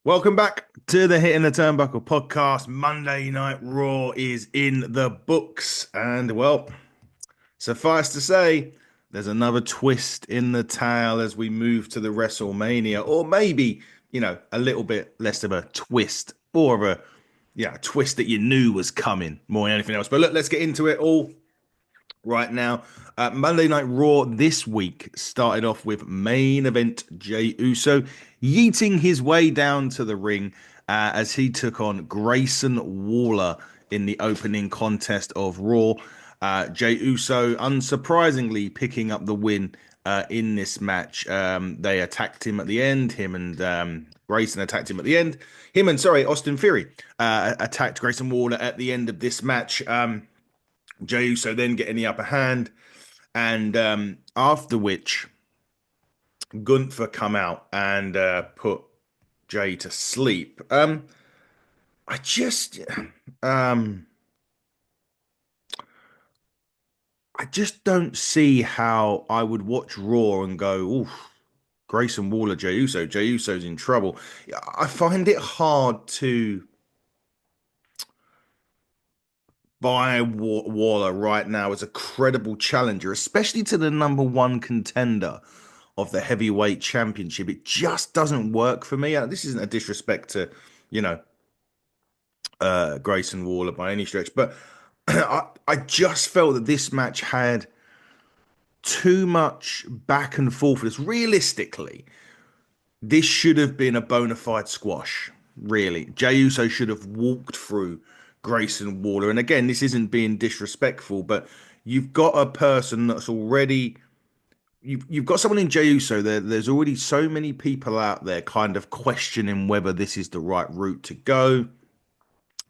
Welcome back to the Hitting the Turnbuckle podcast. Monday Night Raw is in the books. And, well, suffice to say, there's another twist in the tale as we move to the WrestleMania, or maybe, a little bit less of a twist, more of a twist that you knew was coming more than anything else. But look, let's get into it all right now. Monday Night Raw this week started off with main event Jey Uso yeeting his way down to the ring as he took on Grayson Waller in the opening contest of Raw. Jey Uso, unsurprisingly, picking up the win in this match. They attacked him at the end. Him and Grayson attacked him at the end. Austin Theory attacked Grayson Waller at the end of this match. Jey Uso then getting the upper hand, and after which Gunther come out and put Jey to sleep. I just, um, I just don't see how I would watch Raw and go, "Oof, Grayson Waller, Jey Uso. Jey Uso's in trouble." I find it hard to buy Waller right now as a credible challenger, especially to the number one contender of the heavyweight championship. It just doesn't work for me. This isn't a disrespect to, you know, Grayson Waller by any stretch, but I just felt that this match had too much back and forth. It's realistically, this should have been a bona fide squash. Really, Jey Uso should have walked through Grayson Waller. And again, this isn't being disrespectful, but you've got a person that's already you've got someone in Jey Uso there. There's already so many people out there kind of questioning whether this is the right route to go.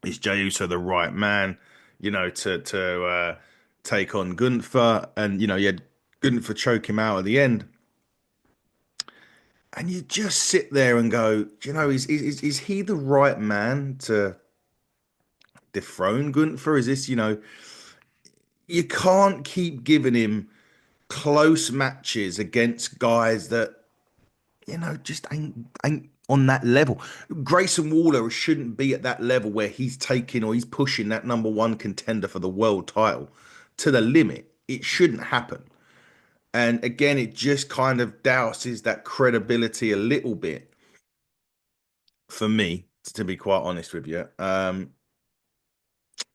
Is Jey Uso the right man, to take on Gunther? And you had Gunther choke him out at the end, and you just sit there and go, is he the right man to dethrone Gunther? Is this, you can't keep giving him close matches against guys that just ain't on that level. Grayson Waller shouldn't be at that level where he's taking or he's pushing that number one contender for the world title to the limit. It shouldn't happen. And again, it just kind of douses that credibility a little bit for me, to be quite honest with you.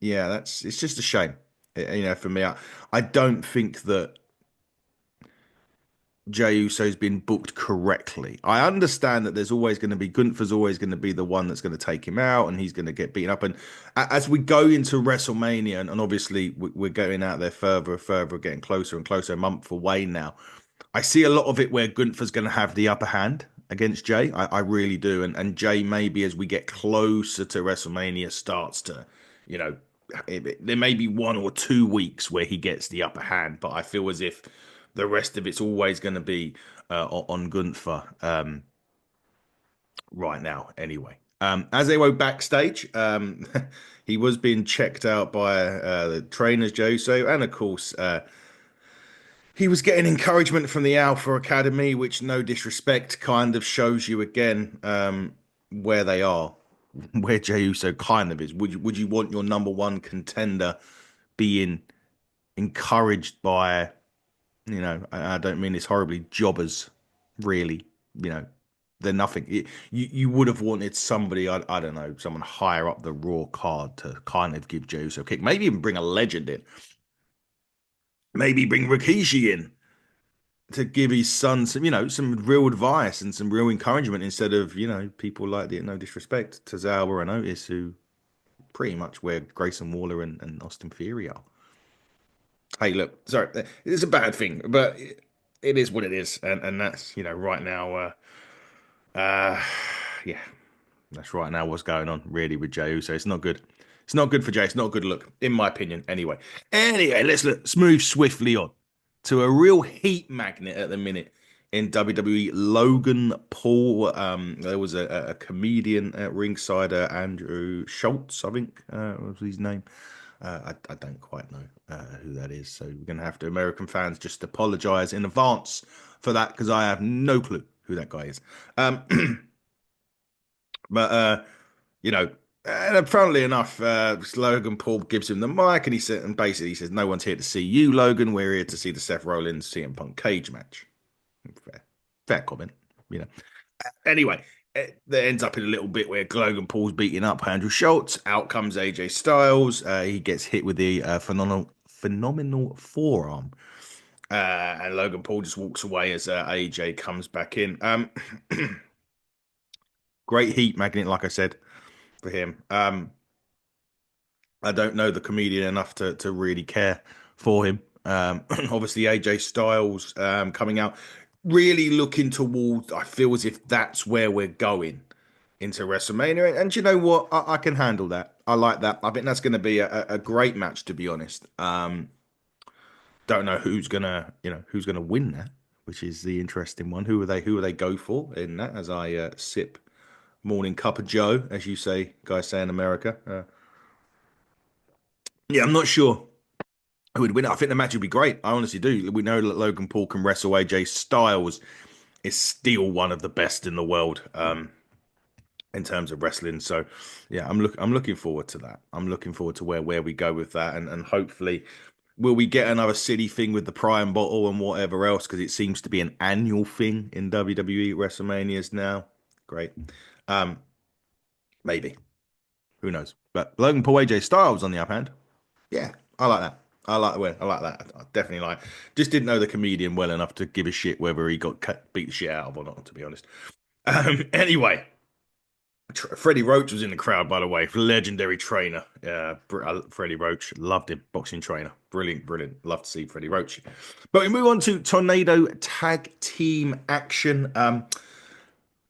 Yeah, it's just a shame. For me, I don't think that Jey Uso's been booked correctly. I understand that there's always going to be Gunther's always going to be the one that's going to take him out, and he's going to get beaten up. And as we go into WrestleMania, and obviously we're going out there further and further, getting closer and closer, a month away now. I see a lot of it where Gunther's going to have the upper hand against Jey. I really do, and Jey maybe as we get closer to WrestleMania starts to, you know, there may be 1 or 2 weeks where he gets the upper hand, but I feel as if the rest of it's always going to be on Gunther right now, anyway. As they were backstage, he was being checked out by the trainers, Joso, and of course, he was getting encouragement from the Alpha Academy, which, no disrespect, kind of shows you again where they are, where Jey Uso kind of is. Would you want your number one contender being encouraged by, I don't mean this horribly, jobbers, really, you know, they're nothing. You would have wanted somebody, I don't know, someone higher up the Raw card to kind of give Jey Uso a kick. Maybe even bring a legend in. Maybe bring Rikishi in to give his son some real advice and some real encouragement instead of, people like the, no disrespect, Tozawa and Otis, who pretty much where Grayson Waller and Austin Theory are. Hey, look, sorry, it's a bad thing, but it is what it is, and that's right now. Uh, yeah, that's right now what's going on really with Jey Uso. It's not good. It's not good for Jey. It's not a good look, in my opinion. Anyway, let's move swiftly on to a real heat magnet at the minute in WWE. Logan Paul. There was a comedian at ringside, Andrew Schultz, I think was his name. I don't quite know who that is, so we're gonna have to, American fans, just apologize in advance for that because I have no clue who that guy is. But you know, and funnily enough, Logan Paul gives him the mic, and he said, and basically he says, "No one's here to see you, Logan. We're here to see the Seth Rollins CM Punk cage match." Fair, fair comment, you know. Anyway, that ends up in a little bit where Logan Paul's beating up Andrew Schultz. Out comes AJ Styles. He gets hit with the phenomenal forearm. And Logan Paul just walks away as AJ comes back in. Great heat magnet, like I said, for him. I don't know the comedian enough to really care for him. Obviously, AJ Styles coming out, really looking towards. I feel as if that's where we're going into WrestleMania. And you know what? I can handle that. I like that. I think that's going to be a great match, to be honest. Don't know who's gonna win that, which is the interesting one. Who are they go for in that? As I sip morning cup of Joe, as you say, guys say in America. Yeah, I'm not sure who would win. I think the match would be great. I honestly do. We know that Logan Paul can wrestle. AJ Styles is still one of the best in the world. In terms of wrestling. So yeah, I'm looking forward to that. I'm looking forward to where we go with that, and hopefully will we get another city thing with the Prime bottle and whatever else, because it seems to be an annual thing in WWE WrestleManias now. Great. Um, maybe. Who knows? But Logan Paul AJ Styles on the up hand. Yeah, I like that. I like that. I definitely like. Just didn't know the comedian well enough to give a shit whether he got beat the shit out of or not, to be honest. Anyway, Freddie Roach was in the crowd, by the way. Legendary trainer. Freddie Roach. Loved him. Boxing trainer. Brilliant, brilliant. Love to see Freddie Roach. But we move on to Tornado Tag Team action.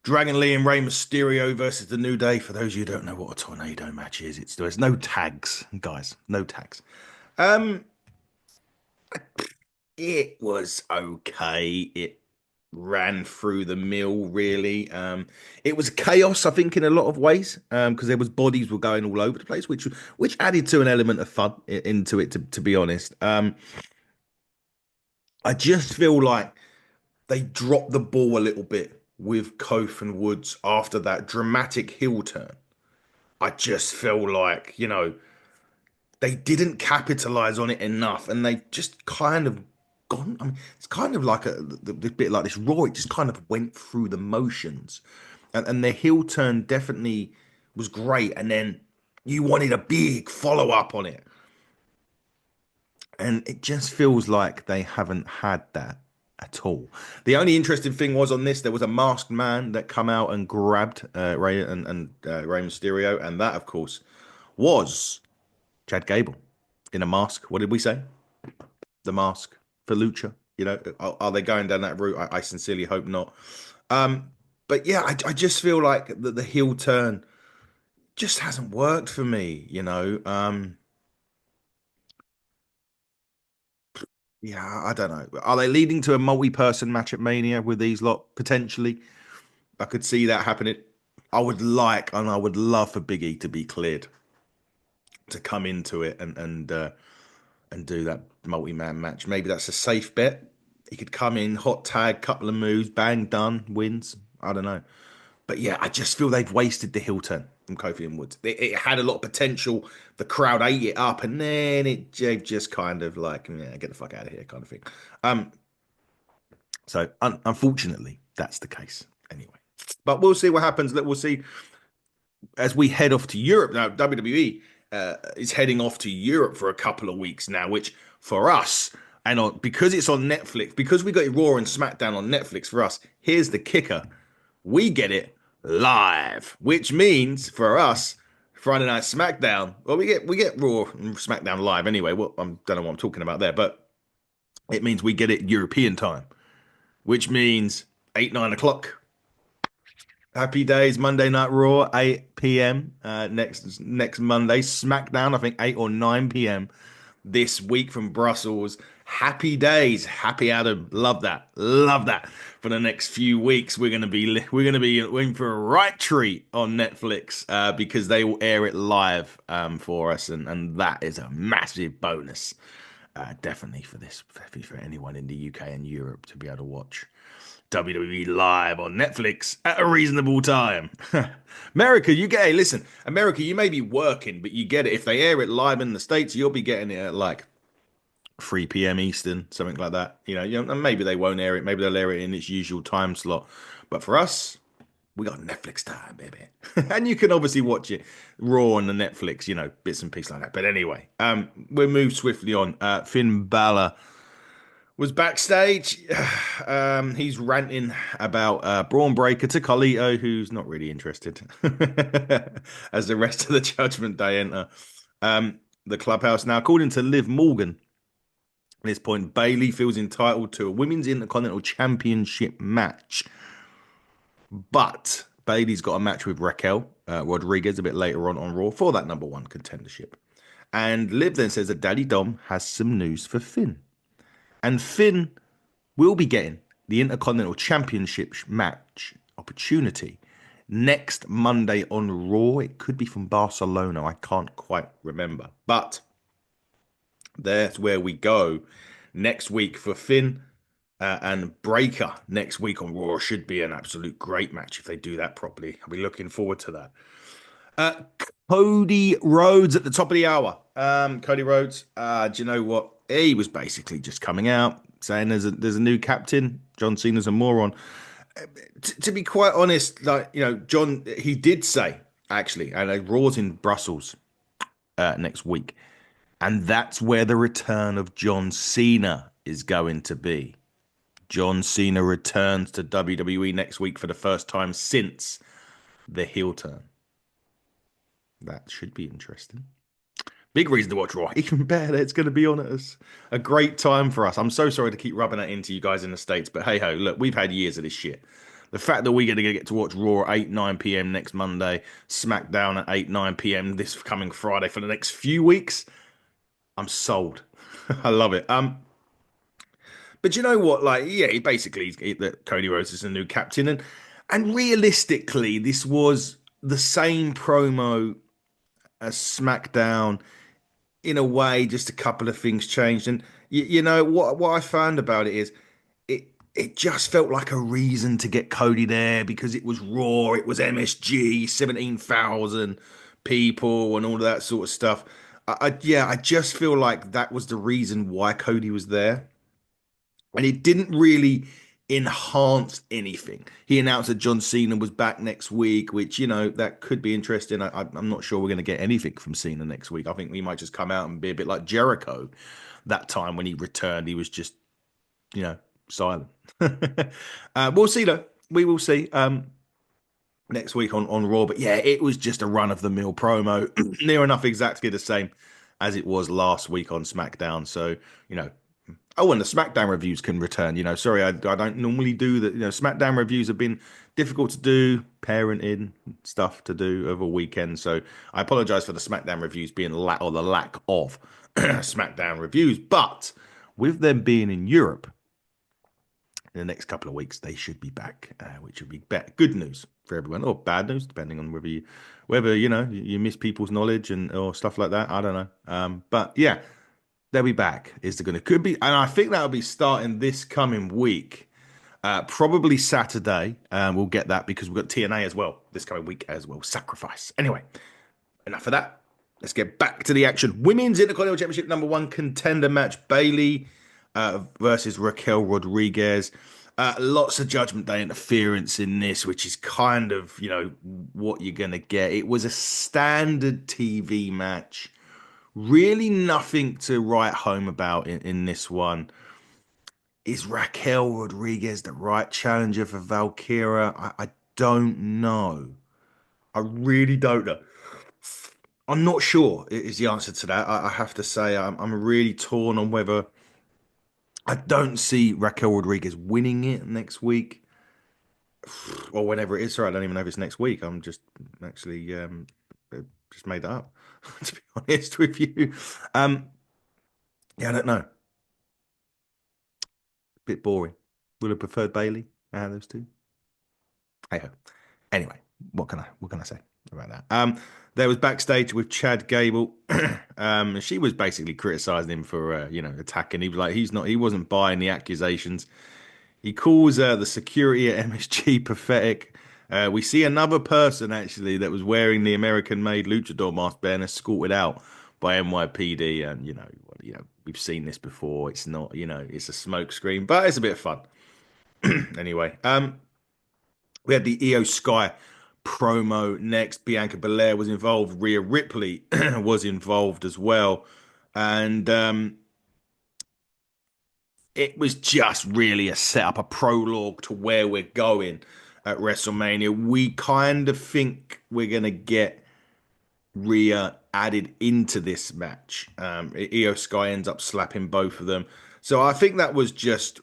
Dragon Lee and Rey Mysterio versus the New Day. For those of you who don't know what a tornado match is, there's no tags, guys. No tags. Um, it was okay. It ran through the mill really. It was chaos, I think, in a lot of ways, because there was bodies were going all over the place, which added to an element of fun into it, to be honest. I just feel like they dropped the ball a little bit with Kof and Woods after that dramatic heel turn. I just feel like, they didn't capitalize on it enough, and they just kind of gone. I mean, it's kind of like the bit like this Raw. It just kind of went through the motions, and their heel turn definitely was great. And then you wanted a big follow up on it, and it just feels like they haven't had that at all. The only interesting thing was on this, there was a masked man that come out and grabbed Ray and Rey Mysterio, and that, of course, was Chad Gable in a mask. What did we say? The mask for Lucha. Are they going down that route? I sincerely hope not. Um, but yeah, I just feel like the heel turn just hasn't worked for me. Yeah, I don't know. Are they leading to a multi-person match at Mania with these lot potentially? I could see that happening. I would like and I would love for Big E to be cleared to come into it and do that multi-man match. Maybe that's a safe bet. He could come in, hot tag, couple of moves, bang, done, wins. I don't know. But yeah, I just feel they've wasted the heel turn from Kofi and Woods. It had a lot of potential. The crowd ate it up, and then they've just kind of like, yeah, get the fuck out of here, kind of thing. Um, so unfortunately, that's the case anyway. But we'll see what happens. We'll see as we head off to Europe now. WWE is heading off to Europe for a couple of weeks now, which for us because it's on Netflix, because we got Raw and SmackDown on Netflix. For us, here's the kicker: we get it live, which means for us, Friday Night SmackDown. Well, we get Raw and SmackDown live anyway. Well, I don't know what I'm talking about there, but it means we get it European time, which means 8, 9 o'clock. Happy days, Monday Night Raw, 8 p.m. Next Monday. SmackDown, I think 8 or 9 p.m. this week from Brussels. Happy days, happy Adam. Love that, love that. For the next few weeks, we're gonna be in for a right treat on Netflix because they will air it live for us, and that is a massive bonus. Definitely for anyone in the UK and Europe to be able to watch. WWE live on Netflix at a reasonable time. America, you get, hey, listen, America, you may be working, but you get it. If they air it live in the States, you'll be getting it at like 3 p.m. Eastern, something like that. And maybe they won't air it. Maybe they'll air it in its usual time slot. But for us, we got Netflix time, baby. And you can obviously watch it raw on the Netflix, bits and pieces like that. But anyway, we'll move swiftly on. Finn Balor was backstage. He's ranting about Braun Breaker to Carlito, who's not really interested, as the rest of the Judgment Day enter the clubhouse. Now, according to Liv Morgan, at this point, Bayley feels entitled to a Women's Intercontinental Championship match. But Bayley's got a match with Raquel Rodriguez a bit later on Raw for that number one contendership. And Liv then says that Daddy Dom has some news for Finn. And Finn will be getting the Intercontinental Championship match opportunity next Monday on Raw. It could be from Barcelona. I can't quite remember. But that's where we go next week for Finn and Breaker next week on Raw. Should be an absolute great match if they do that properly. I'll be looking forward to that. Cody Rhodes at the top of the hour. Cody Rhodes, do you know what? He was basically just coming out saying there's a new captain. John Cena's a moron. To be quite honest, John, he did say actually, and Raw's in Brussels next week, and that's where the return of John Cena is going to be. John Cena returns to WWE next week for the first time since the heel turn. That should be interesting. Big reason to watch Raw. Even better, it's going to be on us. A great time for us. I'm so sorry to keep rubbing that into you guys in the States, but hey ho, look, we've had years of this shit. The fact that we're going to get to watch Raw at 8, 9 p.m. next Monday, SmackDown at 8, 9 p.m. this coming Friday for the next few weeks, I'm sold. I love it. But you know what? He basically that Cody Rhodes is a new captain, and realistically, this was the same promo as SmackDown in a way. Just a couple of things changed, and you know what I found about it is it just felt like a reason to get Cody there because it was Raw, it was MSG, 17,000 people, and all of that sort of stuff. I just feel like that was the reason why Cody was there. And it didn't really enhance anything. He announced that John Cena was back next week, which, that could be interesting. I'm not sure we're going to get anything from Cena next week. I think we might just come out and be a bit like Jericho. That time when he returned, he was just, silent. We'll see, though. We will see next week on Raw. But yeah, it was just a run-of-the-mill promo. Near enough exactly the same as it was last week on SmackDown. So, oh, and the SmackDown reviews can return. Sorry, I don't normally do that. SmackDown reviews have been difficult to do, parenting stuff to do over a weekend. So I apologize for the SmackDown reviews being the lack of SmackDown reviews. But with them being in Europe in the next couple of weeks, they should be back, which would be good news for everyone, or bad news, depending on whether you miss people's knowledge or stuff like that. I don't know. But yeah. They'll be back. Could be, and I think that'll be starting this coming week, probably Saturday. We'll get that because we've got TNA as well this coming week as well. Sacrifice. Anyway, enough of that. Let's get back to the action. Women's Intercontinental Championship number one contender match: Bayley versus Raquel Rodriguez. Lots of Judgment Day interference in this, which is kind of what you're gonna get. It was a standard TV match. Really nothing to write home about in this one. Is Raquel Rodriguez the right challenger for Valkyria? I don't know. I really don't know. I'm not sure is the answer to that. I have to say I'm really torn on whether I don't see Raquel Rodriguez winning it next week or whenever it is. Sorry, I don't even know if it's next week. I'm just actually just made that up, to be honest with you. Yeah, I don't know. Bit boring. Would have preferred Bayley out of those two. Hey ho. Anyway, what can I say about that? There was backstage with Chad Gable. She was basically criticizing him for attacking. He was like, he wasn't buying the accusations. He calls the security at MSG pathetic. We see another person actually that was wearing the American-made luchador mask being escorted out by NYPD, and we've seen this before. It's not, it's a smoke screen, but it's a bit of fun. Anyway, we had the Io Sky promo next. Bianca Belair was involved. Rhea Ripley was involved as well, and it was just really a setup, a prologue to where we're going at WrestleMania. We kind of think we're going to get Rhea added into this match. Io Sky ends up slapping both of them. So I think that was just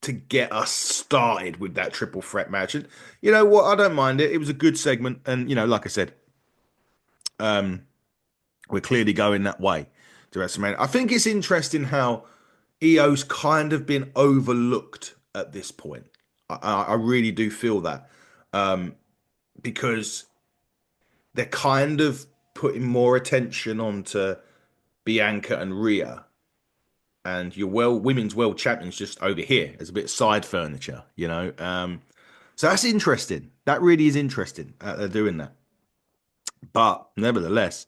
to get us started with that triple threat match. And you know what? I don't mind it. It was a good segment. And, like I said, um, we're clearly going that way to WrestleMania. I think it's interesting how EO's kind of been overlooked at this point. I really do feel that because they're kind of putting more attention onto Bianca and Rhea, and your women's world champions just over here as a bit of side furniture. So that's interesting. That really is interesting. They're doing that, but nevertheless,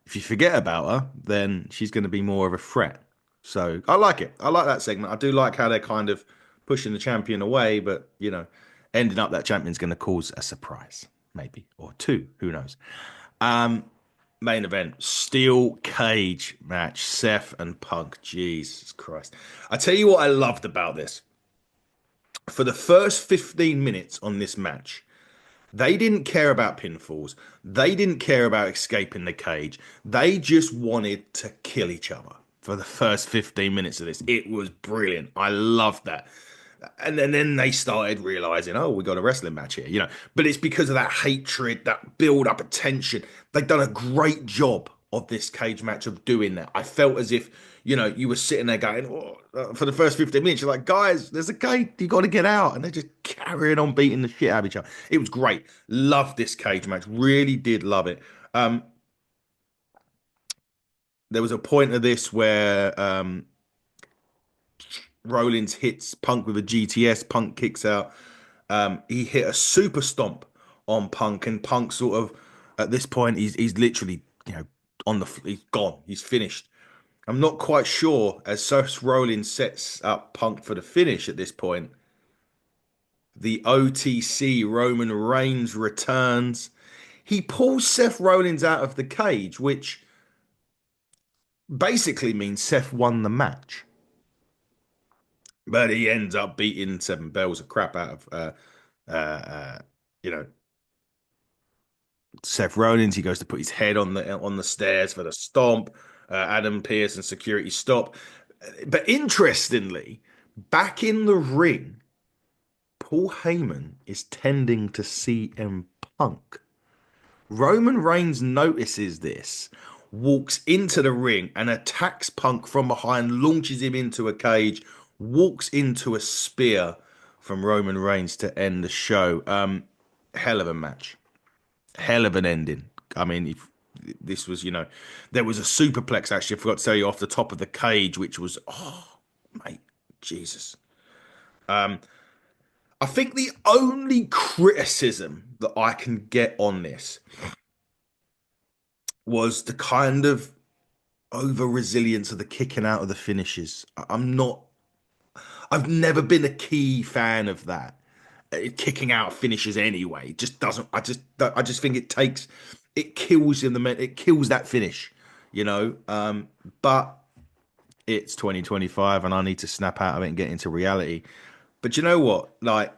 if you forget about her, then she's going to be more of a threat. So I like it. I like that segment. I do like how they're kind of pushing the champion away, but ending up that champion's going to cause a surprise, maybe, or two. Who knows? Um, Main event, steel cage match, Seth and Punk. Jesus Christ! I tell you what I loved about this. For the first 15 minutes on this match, they didn't care about pinfalls. They didn't care about escaping the cage. They just wanted to kill each other for the first 15 minutes of this. It was brilliant. I loved that. And then they started realizing, oh, we got a wrestling match here. But it's because of that hatred, that build up of tension. They've done a great job of this cage match of doing that. I felt as if, you were sitting there going, oh, for the first 15 minutes, you're like, guys, there's a gate, you got to get out. And they're just carrying on beating the shit out of each other. It was great. Loved this cage match. Really did love it. There was a point of this where Rollins hits Punk with a GTS. Punk kicks out. He hit a super stomp on Punk, and Punk sort of at this point he's literally he's gone. He's finished. I'm not quite sure as Seth Rollins sets up Punk for the finish at this point. The OTC Roman Reigns returns. He pulls Seth Rollins out of the cage, which basically means Seth won the match. But he ends up beating Seven Bells of crap out of you know Seth Rollins. He goes to put his head on the stairs for the stomp. Adam Pearce and security stop. But interestingly, back in the ring, Paul Heyman is tending to CM Punk. Roman Reigns notices this, walks into the ring and attacks Punk from behind, launches him into a cage, walks into a spear from Roman Reigns to end the show. Hell of a match. Hell of an ending. I mean, if this was, there was a superplex actually, I forgot to tell you, off the top of the cage, which was, oh, mate, Jesus. I think the only criticism that I can get on this was the kind of over resilience of the kicking out of the finishes. I've never been a key fan of that. Kicking out finishes anyway. It just doesn't, I just think it kills it kills that finish. But it's 2025 and I need to snap out of it and get into reality. But you know what? Like,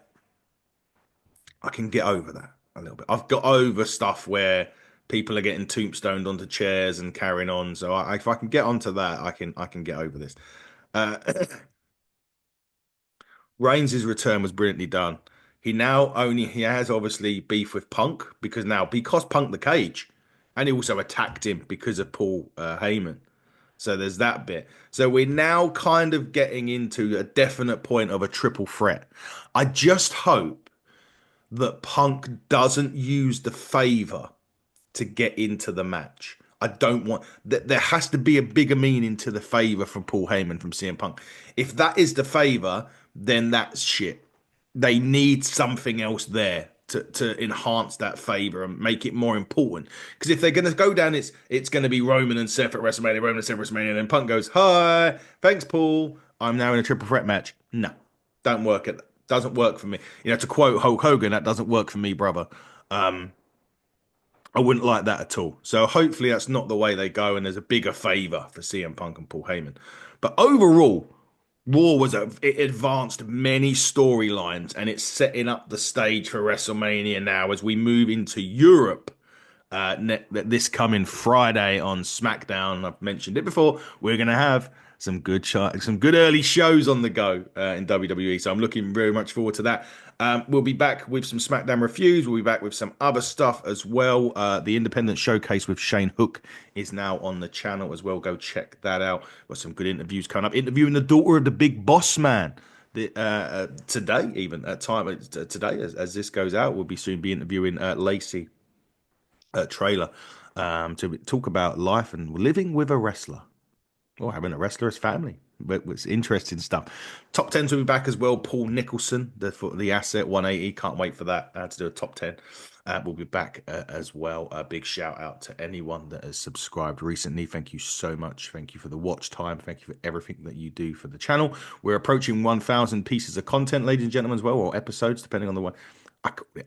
I can get over that a little bit. I've got over stuff where people are getting tombstoned onto chairs and carrying on. So if I can get onto that, I can get over this. Uh, Reigns' return was brilliantly done. He has obviously beef with Punk because Punk the cage, and he also attacked him because of Paul Heyman. So there's that bit. So we're now kind of getting into a definite point of a triple threat. I just hope that Punk doesn't use the favor to get into the match. I don't want that. There has to be a bigger meaning to the favor from Paul Heyman from CM Punk. If that is the favor, then that's shit. They need something else there to enhance that favor and make it more important. Because if they're going to go down, it's going to be Roman and Seth at WrestleMania, Roman and Seth at WrestleMania, and then Punk goes, "Hi, thanks, Paul. I'm now in a triple threat match." No, don't work. It doesn't work for me. To quote Hulk Hogan, that doesn't work for me, brother. Um, I wouldn't like that at all. So hopefully that's not the way they go, and there's a bigger favor for CM Punk and Paul Heyman. But overall, it advanced many storylines, and it's setting up the stage for WrestleMania now as we move into Europe. This coming Friday on SmackDown, I've mentioned it before. We're gonna have some good early shows on the go in WWE. So I'm looking very much forward to that. We'll be back with some SmackDown reviews. We'll be back with some other stuff as well. The Independent Showcase with Shane Hook is now on the channel as well. Go check that out. Got some good interviews coming up. Interviewing the daughter of the Big Boss Man. Today, even at time today, as this goes out, we'll be soon be interviewing Lacey Trailer to talk about life and living with a wrestler or having a wrestler as family. But it's interesting stuff. Top 10s will be back as well. Paul Nicholson, the asset 180. Can't wait for that to do a top 10. We'll be back as well. A big shout out to anyone that has subscribed recently. Thank you so much. Thank you for the watch time. Thank you for everything that you do for the channel. We're approaching 1,000 pieces of content, ladies and gentlemen, as well, or episodes, depending on the one.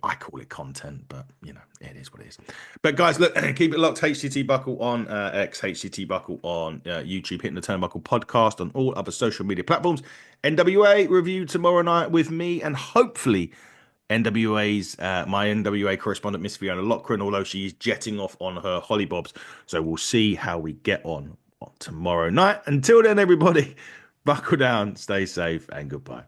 I call it content, but it is what it is. But guys, look, keep it locked. HTT Buckle on X, HTT Buckle on YouTube, Hitting the Turnbuckle podcast on all other social media platforms. NWA review tomorrow night with me, and hopefully my NWA correspondent, Miss Fiona Lochran, although she is jetting off on her hollybobs. So we'll see how we get on tomorrow night. Until then, everybody, buckle down, stay safe, and goodbye.